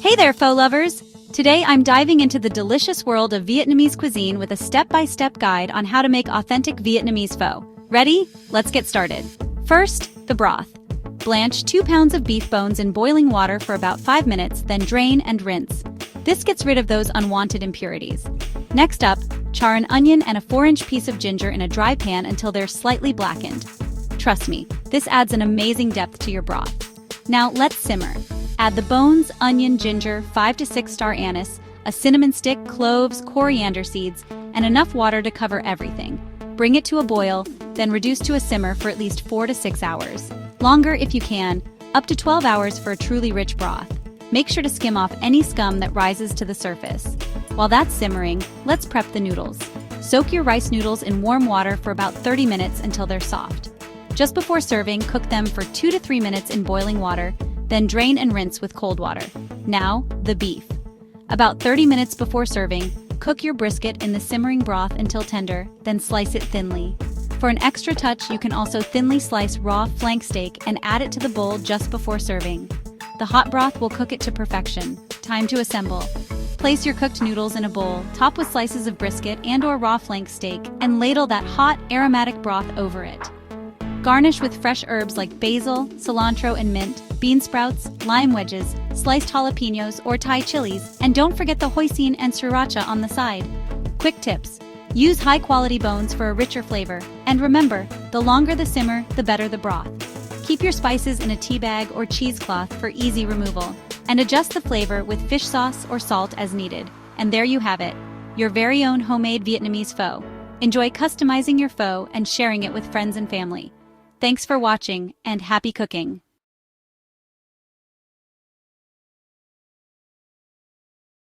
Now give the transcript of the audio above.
Hey there, pho lovers! Today I'm diving into the delicious world of Vietnamese cuisine with a step-by-step guide on how to make authentic Vietnamese pho. Ready? Let's get started. First, the broth. Blanch 2 pounds of beef bones in boiling water for about 5 minutes, then drain and rinse. This gets rid of those unwanted impurities. Next up, char an onion and a 4-inch piece of ginger in a dry pan until they're slightly blackened. Trust me, this adds an amazing depth to your broth. Now let's simmer. Add the bones, onion, ginger, 5 to 6 star anise, a cinnamon stick, cloves, coriander seeds, and enough water to cover everything. Bring it to a boil, then reduce to a simmer for at least 4 to 6 hours. Longer if you can, up to 12 hours for a truly rich broth. Make sure to skim off any scum that rises to the surface. While that's simmering, let's prep the noodles. Soak your rice noodles in warm water for about 30 minutes until they're soft. Just before serving, cook them for 2 to 3 minutes in boiling water, then drain and rinse with cold water. Now, the beef. About 30 minutes before serving, cook your brisket in the simmering broth until tender, then slice it thinly. For an extra touch, you can also thinly slice raw flank steak and add it to the bowl just before serving. The hot broth will cook it to perfection. Time to assemble. Place your cooked noodles in a bowl, top with slices of brisket and/or raw flank steak, and ladle that hot, aromatic broth over it. Garnish with fresh herbs like basil, cilantro, and mint, bean sprouts, lime wedges, sliced jalapenos or Thai chilies, and don't forget the hoisin and sriracha on the side. Quick tips. Use high-quality bones for a richer flavor, and remember, the longer the simmer, the better the broth. Keep your spices in a tea bag or cheesecloth for easy removal, and adjust the flavor with fish sauce or salt as needed. And there you have it, your very own homemade Vietnamese pho. Enjoy customizing your pho and sharing it with friends and family. Thanks for watching, and happy cooking!